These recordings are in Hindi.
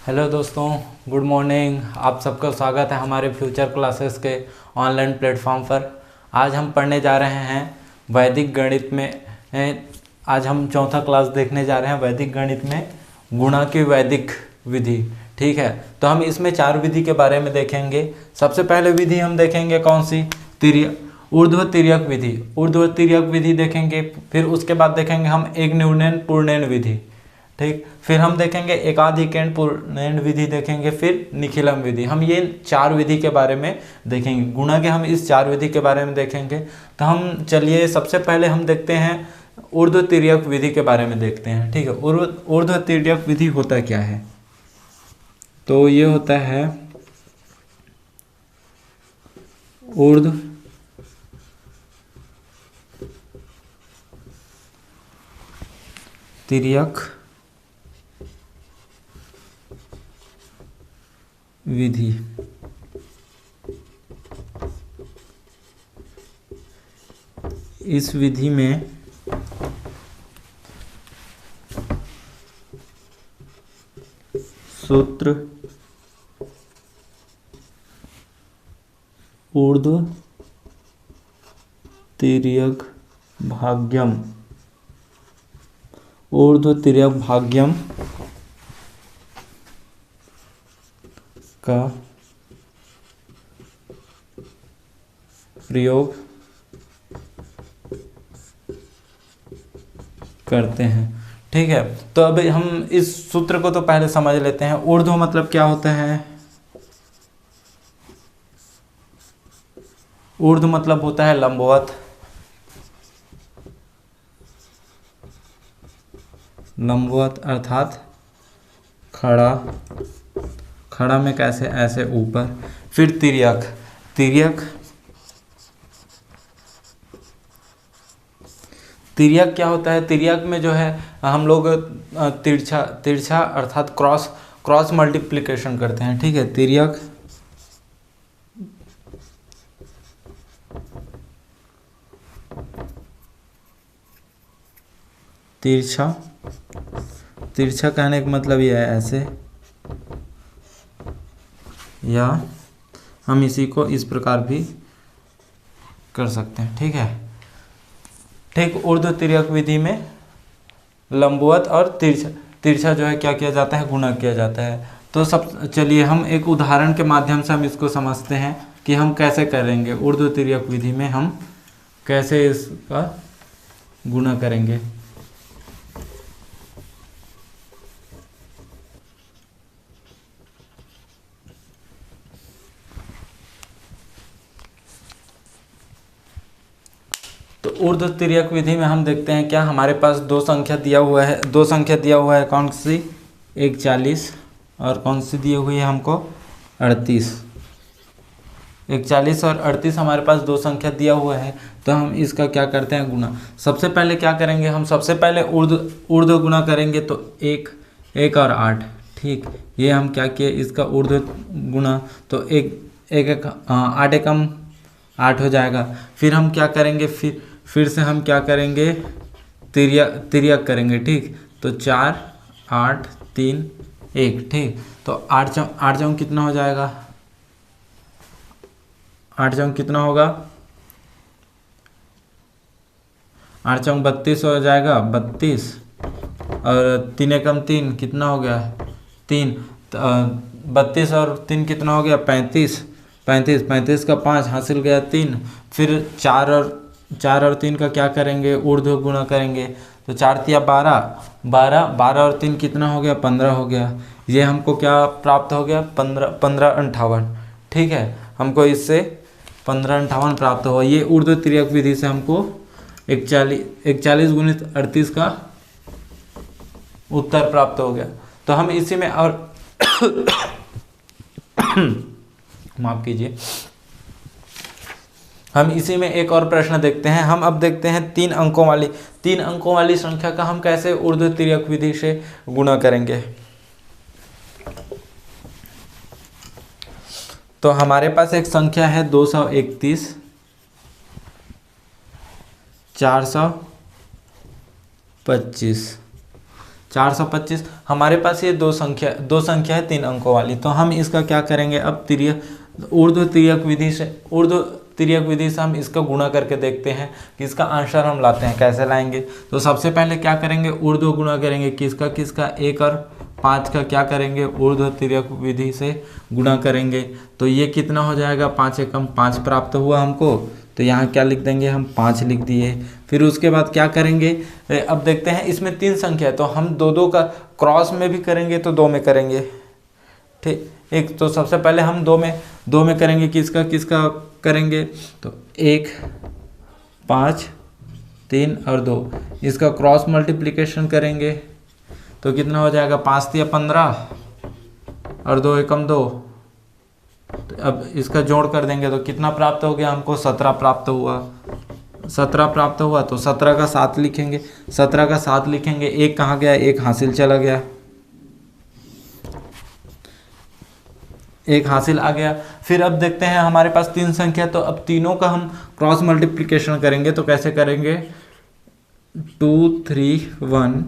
हेलो दोस्तों, गुड मॉर्निंग। आप सबका स्वागत है हमारे फ्यूचर क्लासेस के ऑनलाइन प्लेटफॉर्म पर। आज हम पढ़ने जा रहे हैं वैदिक गणित में। आज हम चौथा क्लास देखने जा रहे हैं वैदिक गणित में गुणा की वैदिक विधि। ठीक है, तो हम इसमें 4 विधि के बारे में देखेंगे। सबसे पहले विधि हम देखेंगे कौन सी? ऊर्ध्व तिर्यक विधि। ऊर्ध्व तिर्यक विधि देखेंगे। फिर उसके बाद देखेंगे हम एक न्यूनन पूर्णन विधि। ठीक, फिर हम देखेंगे एकाधिकरण पूर्णन विधि देखेंगे, फिर निखिलम विधि। हम ये 4 विधि के बारे में देखेंगे। गुणा के हम इस 4 विधि के बारे में देखेंगे। तो हम चलिए सबसे पहले हम देखते हैं ऊर्ध्व तिर्यक विधि के बारे में देखते हैं। ठीक है, ऊर्ध्व तिर्यक विधि होता क्या है? तो ये होता है ऊर्ध्व तिर्यक विधि। इस विधि में सूत्र ऊर्ध्व तिर्यक भाग्यम, ऊर्ध्व तिर्यक भाग्यम का प्रयोग करते हैं। ठीक है, तो अब हम इस सूत्र को तो पहले समझ लेते हैं। ऊर्ध्व मतलब क्या होता है? ऊर्ध्व मतलब होता है लंबवत। लंबवत अर्थात खड़ा, खड़ा में कैसे? ऐसे ऊपर। फिर तिर्यक, तिर्यक तिर्यक क्या होता है? तिर्यक में जो है हम लोग तिरछा, तिरछा अर्थात क्रॉस, क्रॉस मल्टीप्लिकेशन करते हैं। ठीक है, तिर्यक तिरछा, तिरछा कहने का मतलब यह है ऐसे, या हम इसी को इस प्रकार भी कर सकते हैं। ठीक है, ठीक। ऊर्ध्व तिर्यक विधि में लंबवत और तिरछा, तिरछा जो है क्या किया जाता है? गुणा किया जाता है। तो सब चलिए हम एक उदाहरण के माध्यम से हम इसको समझते हैं कि हम कैसे करेंगे। ऊर्ध्व तिर्यक विधि में हम कैसे इसका गुणा करेंगे। तो ऊर्ध्व तिर्यक विधि में हम देखते हैं क्या हमारे पास दो संख्या दिया हुआ है। दो संख्या दिया हुआ है, कौन सी? 140 और कौन सी दी हुई है हमको? 38। 140 और 38 हमारे पास दो संख्या दिया हुआ है। तो हम इसका क्या करते हैं? गुणा। सबसे पहले क्या करेंगे हम? सबसे पहले ऊर्ध्व गुणा करेंगे। तो 1 और 8। ठीक, ये हम क्या किए? इसका ऊर्ध्व गुणा। तो 8 एकम 8 हो जाएगा। फिर हम क्या करेंगे? फिर से हम क्या करेंगे? तिर्यक करेंगे। ठीक, तो 4 8 3 1। ठीक, तो 8 चौक कितना हो जाएगा? 8 चौक कितना होगा? 8 चौक 32 हो जाएगा, 32। और 3 एकम 3 कितना हो गया? 3। 32 और 3 कितना हो गया? 35। 35 का 5 हासिल गया 3। फिर 4 और 3 का क्या करेंगे? ऊर्ध्व गुणा करेंगे। तो 4 तिया 12 और 3 कितना हो गया? 15 हो गया। ये हमको क्या प्राप्त हो गया? 15 58। ठीक है, हमको इससे 15 58 प्राप्त हुआ। ये ऊर्ध्व तिर्यक विधि से हमको 41 गुणित 38 का उत्तर प्राप्त हो गया। तो हम इसी में और माफ कीजिए, हम इसी में एक और प्रश्न देखते हैं। हम अब देखते हैं 3 अंकों वाली संख्या का हम कैसे ऊर्ध्व तिर्यक विधि से गुणा करेंगे। तो हमारे पास एक संख्या है 231, 425। 425। हमारे पास ये दो संख्या है 3 अंकों वाली, तो हम इसका क्या करेंगे अब ऊर्ध्व तिर्यक विधि से हम इसका गुणा करके देखते हैं कि इसका आंसर हम लाते हैं। कैसे लाएंगे? तो सबसे पहले क्या करेंगे, ऊर्ध्व गुणा करेंगे। किसका 1 और 5 का क्या करेंगे, ऊर्ध्व तिर्यक विधि से गुणा करेंगे। तो ये कितना हो जाएगा, 5 एकम 5 प्राप्त हुआ हमको। तो यहाँ क्या लिख देंगे, हम 5 लिख दिए। फिर उसके बाद क्या करेंगे, अब देखते हैं इसमें 3 संख्या है, तो हम दो का क्रॉस में भी करेंगे तो 2 में करेंगे। ठीक, एक तो सबसे पहले हम 2 में करेंगे। किसका करेंगे, तो 1 5 3 और 2, इसका क्रॉस मल्टीप्लिकेशन करेंगे तो कितना हो जाएगा, 5 तिया 15 और 2 एकम 2। तो अब इसका जोड़ कर देंगे तो कितना प्राप्त हो गया हमको, 17 प्राप्त हुआ। 17 प्राप्त हुआ तो 17 का 7 लिखेंगे। 17 का 7 लिखेंगे, 1 कहाँ गया, 1 हासिल चला गया, 1 हासिल आ गया। फिर अब देखते हैं हमारे पास 3 संख्या, तो अब तीनों का हम क्रॉस मल्टीप्लिकेशन करेंगे। तो कैसे करेंगे, 2 3 1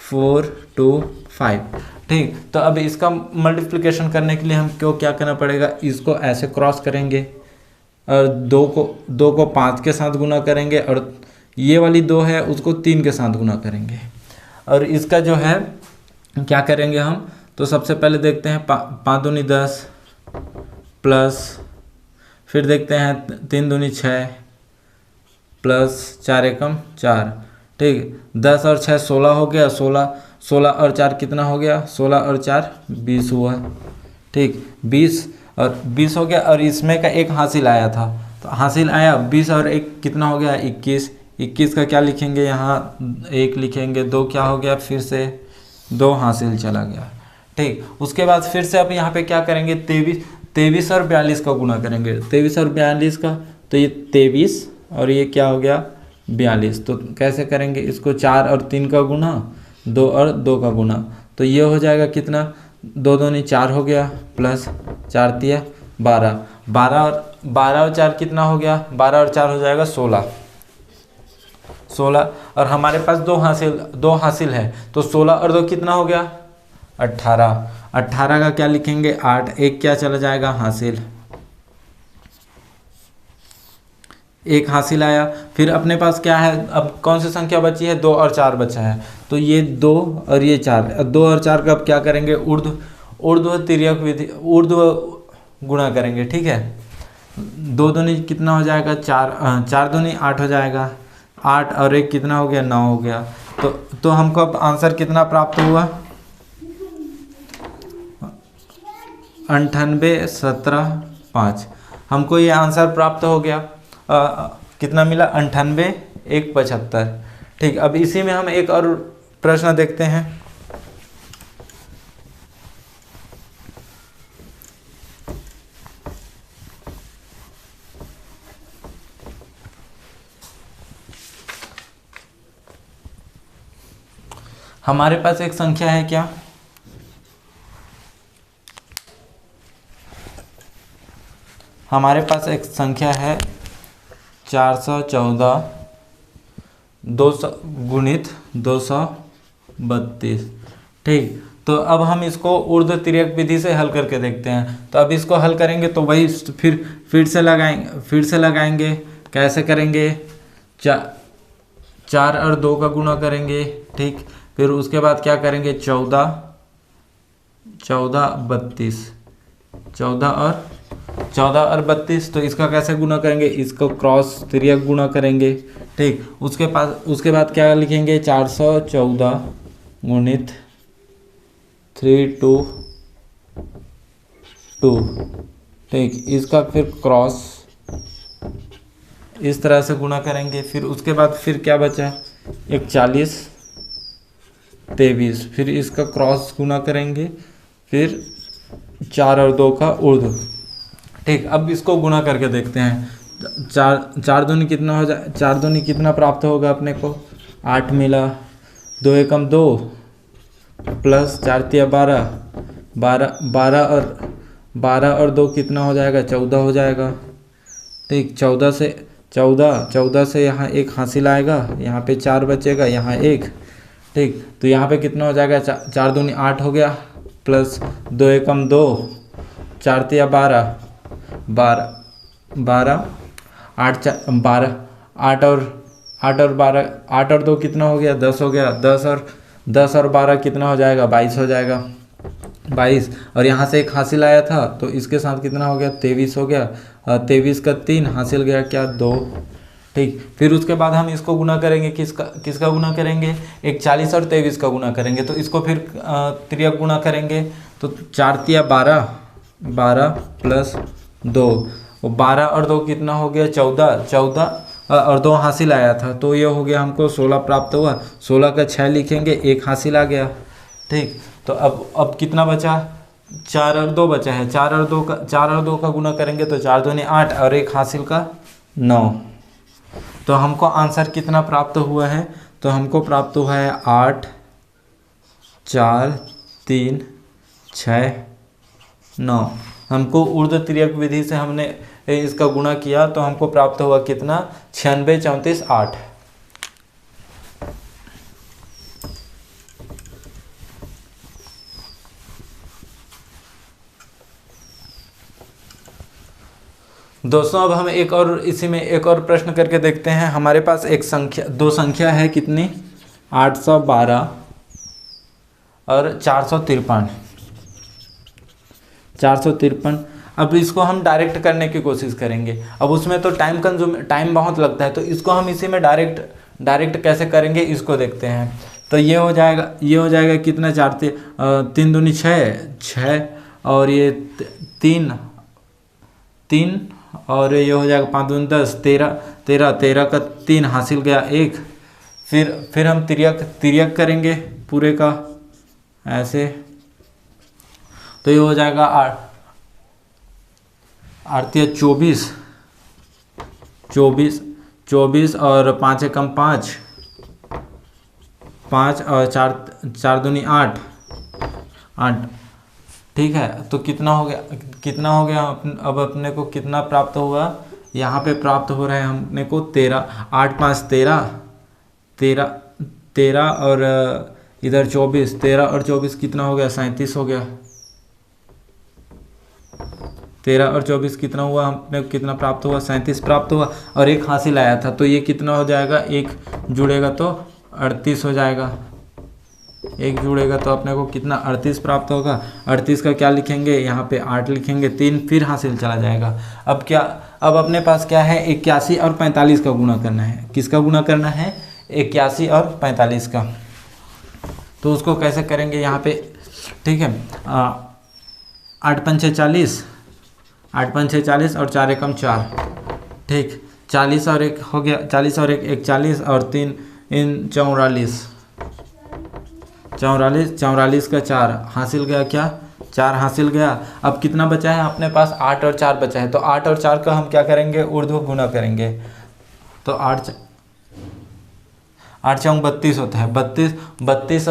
4 2 5। ठीक, तो अब इसका मल्टीप्लिकेशन करने के लिए हमको क्या करना पड़ेगा, इसको ऐसे क्रॉस करेंगे और 2 को 5 के साथ गुना करेंगे और ये वाली 2 है उसको 3 के साथ गुना करेंगे। और इसका जो है क्या करेंगे हम, तो सबसे पहले देखते हैं 5 दूनी 10 प्लस, फिर देखते हैं 3 दूनी 6 प्लस 4 एकम 4। ठीक, 10 और 6 16 हो गया, 16 और 4 कितना हो गया, 16 और 4 20 हुआ। ठीक, 20 हो गया और इसमें का 1 हासिल आया था, तो हासिल आया 20 और 1 कितना हो गया, 21 का क्या लिखेंगे, यहाँ 1 लिखेंगे। 2 क्या हो गया, फिर से 2 हासिल चला गया। ठीक, उसके बाद फिर से अब यहाँ पे क्या करेंगे, 23 और 42 का गुणा करेंगे। 23 और 42 का, तो ये 23 और ये क्या हो गया, 42। तो कैसे करेंगे इसको, 4 और 3 का गुना, 2 और 2 का गुना। तो ये हो जाएगा कितना, 2 दूनी 4 हो गया प्लस 4 तिया 12। 12 और 4 कितना हो गया, 12 और 4 हो जाएगा 16। और हमारे पास 2 हासिल है, तो 16 और 2 कितना हो गया, 18। 18 का क्या लिखेंगे, 8, 1 क्या चला जाएगा, हासिल, 1 हासिल आया। फिर अपने पास क्या है, अब कौन सी संख्या बची है, 2 और 4 बचा है। तो ये 2 और ये 4, 2 और 4 का अब क्या करेंगे, ऊर्ध्व तिर्यक विधि, ऊर्ध्व गुणा करेंगे। ठीक है, 2 दूनी कितना हो जाएगा, 4 दूनी 8 हो जाएगा, 8 और 1 कितना हो गया, 9 हो गया। तो हमको अब आंसर कितना प्राप्त हुआ, 98 17 5। हमको ये आंसर प्राप्त हो गया। कितना मिला, 98 1 75। ठीक, अब इसी में हम एक और प्रश्न देखते हैं। हमारे पास एक संख्या है क्या, हमारे पास एक संख्या है 414 200 गुणित 232। ठीक, तो अब हम इसको ऊर्ध्व तिर्यक विधि से हल करके देखते हैं। तो अब इसको हल करेंगे तो वही फिर से लगाएंगे। कैसे करेंगे, 4 और 2 का गुणा करेंगे। ठीक, फिर उसके बाद क्या करेंगे, 14 और 32। तो इसका कैसे गुणा करेंगे, इसको क्रॉस तिर्यक गुणा करेंगे। ठीक, उसके बाद क्या लिखेंगे, 414 गुणित 322। ठीक, इसका फिर क्रॉस इस तरह से गुणा करेंगे। फिर उसके बाद फिर क्या बचा, 41 23। फिर इसका क्रॉस गुणा करेंगे, फिर 4 और 2 का ऊर्ध्व। ठीक, अब इसको गुणा करके देखते हैं। 4 दूनी कितना हो जाए, 4 दूनी कितना प्राप्त होगा अपने को, 8 मिला। 2 एकम 2 प्लस 4 तिया 12 और 2 कितना हो जाएगा, 14 हो जाएगा। ठीक, 14 से यहाँ 1 हासिल आएगा, यहाँ पे 4 बचेगा, यहाँ 1। ठीक। तो यहाँ पे कितना हो जाएगा, 4 दूनी 8 हो गया, प्लस 2 एकम 2, 4 तिया 12, 12 8 12, 8 और 12, 8 और 2 कितना हो गया, 10 हो गया, 10 और 12 कितना हो जाएगा, 22 हो जाएगा, 22। और यहाँ से एक हासिल आया था तो इसके साथ कितना हो गया, 23 हो गया, 23 का 3 हासिल गया क्या, 2। ठीक। फिर उसके बाद हम इसको गुना करेंगे, किसका गुना करेंगे, एक 40 और 23 का गुना करेंगे। तो इसको फिर तिर्यक गुना करेंगे, तो 4 तिया 12, 12 प्लस 2, 12 और 2 कितना हो गया, 14, 14 और 2 हासिल आया था तो ये हो गया हमको 16 प्राप्त हुआ। 16 का 6 लिखेंगे, 1 हासिल आ गया। ठीक। तो अब कितना बचा, 4 और 2 बचा है, 4 और 2 का गुना करेंगे तो 4 दूनी 8 और 1 हासिल का 9। तो हमको आंसर कितना प्राप्त हुआ है, तो हमको प्राप्त हुआ है 8, 4, 3, 6, 9। हमको ऊर्ध्व तिर्यक विधि से हमने इसका गुणा किया तो हमको प्राप्त हुआ कितना, 96, 34, 8। दोस्तों अब हम इसी में एक और प्रश्न करके देखते हैं। हमारे पास दो संख्या है, कितनी, 812 और 453। 453। अब इसको हम डायरेक्ट करने की कोशिश करेंगे। अब उसमें तो टाइम बहुत लगता है, तो इसको हम इसी में डायरेक्ट कैसे करेंगे इसको देखते हैं। तो ये हो जाएगा कितना, 3 दूनी 6 और ये 3 और ये हो जाएगा 5 दूनी 10, 13 का 3 हासिल गया 1। फिर हम तिर्यक करेंगे पूरे का ऐसे, तो ये हो जाएगा 8 24 और 5 एकम 5 और 4 दूनी 8। ठीक है। तो कितना हो गया अब अपने को कितना प्राप्त हुआ, यहाँ पे प्राप्त हो रहा है हमने को 13, 8 5 13 और इधर 24, 13 और 24 कितना हो गया, 37 हो गया। 13 और 24 कितना हुआ, हमने कितना प्राप्त हुआ, 37 प्राप्त हुआ और 1 हासिल आया था। तो ये कितना हो जाएगा, 1 जुड़ेगा तो 38 हो जाएगा। 1 जुड़ेगा तो अपने को कितना, 38 प्राप्त होगा। 38 का क्या लिखेंगे, यहाँ पे 8 लिखेंगे, 3 फिर हासिल चला जाएगा। अब अपने पास क्या है, 81 और 45 का गुणा करना है। किसका गुणा करना है, 81 और 45 का। तो उसको कैसे करेंगे यहाँ पे, ठीक है। 8 पंचे 40, 8 पंचे 40 और 4 एकम 4। ठीक। 40 और 1 हो गया, 40 और 1 40 और 3 44, 44 का 4 हासिल गया क्या, 4 हासिल गया। अब कितना बचा है अपने पास, 8 और 4 बचा है। तो 8 और 4 का हम क्या करेंगे, ऊर्ध्व गुना करेंगे। तो 8 चौक 32 होता है, 32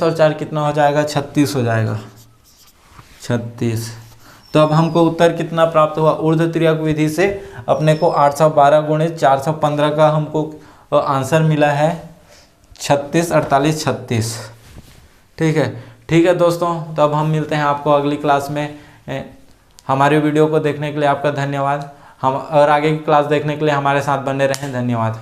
और 4 कितना हो जाएगा, 36 हो जाएगा, 36। तो अब हमको उत्तर कितना प्राप्त हुआ, ऊर्ध्व तिर्यक विधि से अपने को 812 गुणित 415 का हमको आंसर मिला है 36, 48, 36। ठीक है दोस्तों। तो अब हम मिलते हैं आपको अगली क्लास में। हमारे वीडियो को देखने के लिए आपका धन्यवाद। हम और आगे की क्लास देखने के लिए हमारे साथ बने रहें। धन्यवाद।